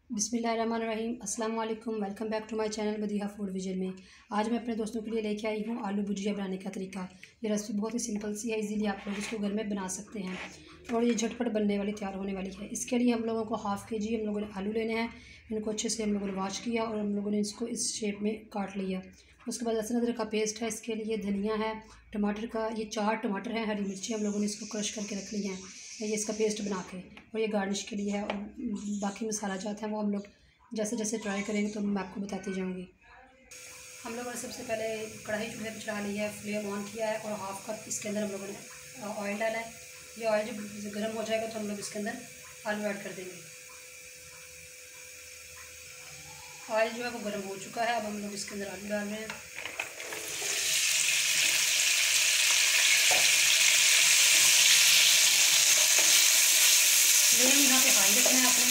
बिस्मिल्लाहिर्रहमानिर्रहीम। अस्सलाम वालेकुम। Welcome back to my channel Madiha food vision में। आज मैं अपने दोस्तों के लिए लेके आई हूँ आलू भुजिया बनाने का तरीका। ये रेसिपी बहुत ही सिंपल सी है, इजीली आप लोग इसको घर में बना सकते हैं और ये झटपट बनने वाली तैयार होने वाली है। इसके लिए हम लोगों को हाफ़ kg हम लोगों ने आलू लेने हैं। इनको अच्छे से हम लोगों ने वॉश किया और हम लोगों ने इसको इस शेप में काट लिया। उसके बाद लहसुन अदरक का पेस्ट है, इसके लिए धनिया है, टमाटर का ये 4 टमाटर हैं, हरी मिर्ची हम लोगों ने इसको क्रश करके रख ली हैं, ये इसका पेस्ट बना के, और ये गार्निश के लिए है। और बाकी मसाला जात हैं वो हम लोग जैसे जैसे ट्राई करेंगे तो मैं आपको बताती जाऊँगी। हम लोगों ने सबसे पहले कढ़ाई चूल्हे पर चढ़ा ली है, फ्लेम ऑन किया है और हाफ़ कप इसके अंदर हम लोगों ने ऑयल डाला है। ये ऑयल जब गर्म हो जाएगा तो हम लोग इसके अंदर आलू ऐड कर देंगे। ऑयल जो है वो गर्म हो चुका है, अब हम लोग इसके अंदर आलू डाल रहे हैं। फ्लेम यहाँ पे हाई रखना है अपने,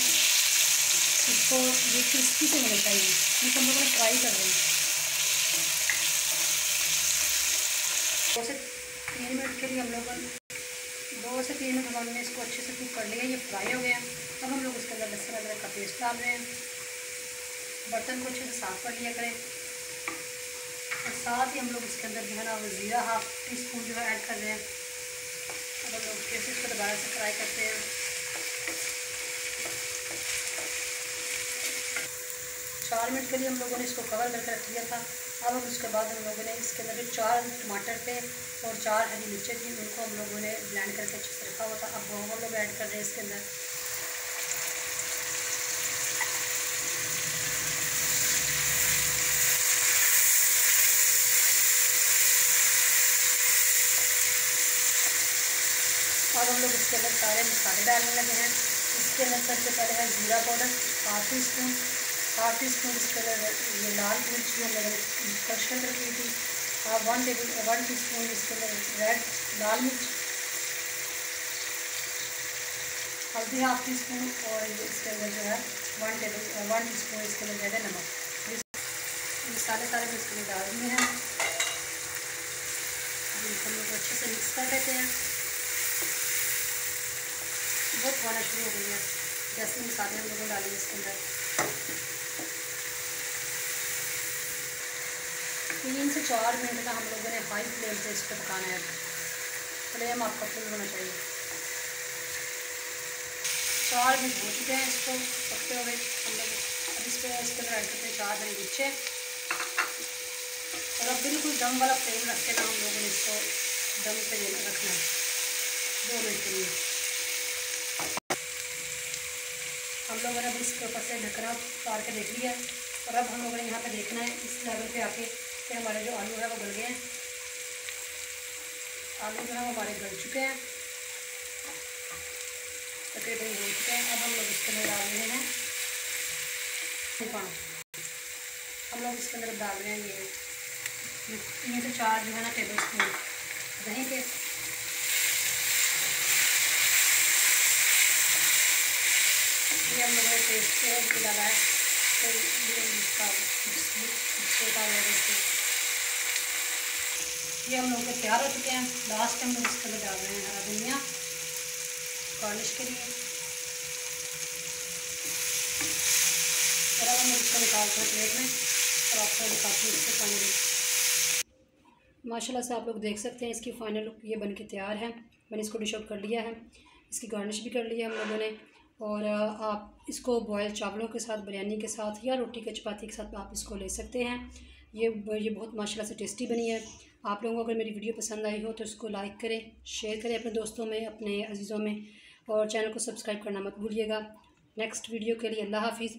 इसको ये क्रिस्पी से होना चाहिए, इनको हम लोगों ने फ्राई कर दें। 2 से 3 मिनट के लिए हम लोगों ने 2 से 3 मिनट हमने इसको अच्छे से कुक कर लिया, ये फ्राई हो गया। अब हम लोग इसके अंदर लहसुन अदरक का पेस्ट डाल रहे हैं। बर्तन को अच्छे से साफ़ कर लिया करें और साथ ही हम लोग इसके अंदर जो है ना वो ज़ीरा हाफ़ टी स्पून जो है ऐड कर रहे हैं। अब हम लोग फिर से इसको दोबारा से फ्राई करते हैं। 4 मिनट के लिए हम लोगों ने इसको कवर करके रख लिया था। अब हम उसके बाद हम लोगों ने इसके अंदर जो 4 टमाटर थे और 4 हरी मिर्चें थी उनको हम लोगों ने ब्लेंड करके अच्छे से रखा हुआ था, अब वो हम लोग ऐड कर रहे हैं इसके अंदर। अब हम लोग इसके अंदर सारे मसाले डालने लगे हैं। इसके अंदर सबसे पहले है ज़ीरा पाउडर हाफ़ टी स्पून, इसके अंदर ये लाल मिर्ची हम लोगों ने क्रश करके रखी थी, 1 टीस्पून इसके अंदर रेड लाल मिर्च, हल्दी हाफ़ टी स्पून और इसके अंदर जो है 1 टीस्पून इसके अंदर ज़्यादा नमक। मसाले सारे भी इसके अंदर डाल दिए हैं, जिनको हम लोग अच्छे से मिक्स कर देते हैं। बहुत खाना शुरू हो गई है जैसे मसाले हम लोग डालेंगे इसके अंदर। 3 से 4 मिनट का हम लोगों ने हाई फ्लेम पे इसको पकाना है। फ्लेम आपका फुल होना चाहिए। 4 मिनट हो चुके हैं इसको पकते हुए। हम लोग अब इसके अंदर ऐड करते हैं 4 हरी मिर्चें और अब बिल्कुल दम वाला फ्लेम रख के ना हम लोगों ने इसको दम पे रखना है 2 मिनट के लिए। हम लोगों ने अब इसके ऊपर से ढकना उतार के देख लिया और अब हम लोगों ने यहाँ पे देखना है इस लेवल पे आके कि हमारे जो आलू है वो गल गए हैं। आलू जो है वो हमारे गल चुके हैं, तकरीबन हो चुके हैं। अब हम लोग इसके अंदर डाल रहे हैं पानी। हम लोग इसके अंदर डाल रहे हैं ये 3 से 4 जो है ना टेबल स्पून दही के। ये हम लोगों ने टेस्ट से डाला है तो इसका ये हम लोग के तैयार हो चुके हैं। लास्ट हम लोग इसके अंदर डाल रहे हैं हरा धनिया गार्निश के लिए और अब हम इसको निकालते हैं प्लेट में और आपको दिखाती हूँ इसके फाइनल। माशाल्लाह से आप लोग देख सकते हैं इसकी फ़ाइनल लुक ये बन के तैयार है। मैंने इसको डिश आउट कर लिया है, इसकी गार्निश भी कर ली है हम लोगों ने। और आप इसको बॉयल चावलों के साथ, बिरयानी के साथ या रोटी के चपाती के साथ आप इसको ले सकते हैं। ये बहुत माशाल्लाह से टेस्टी बनी है। आप लोगों को अगर मेरी वीडियो पसंद आई हो तो इसको लाइक करें, शेयर करें अपने दोस्तों में, अपने अजीज़ों में, और चैनल को सब्सक्राइब करना मत भूलिएगा। नेक्स्ट वीडियो के लिए अल्लाह हाफ़िज़।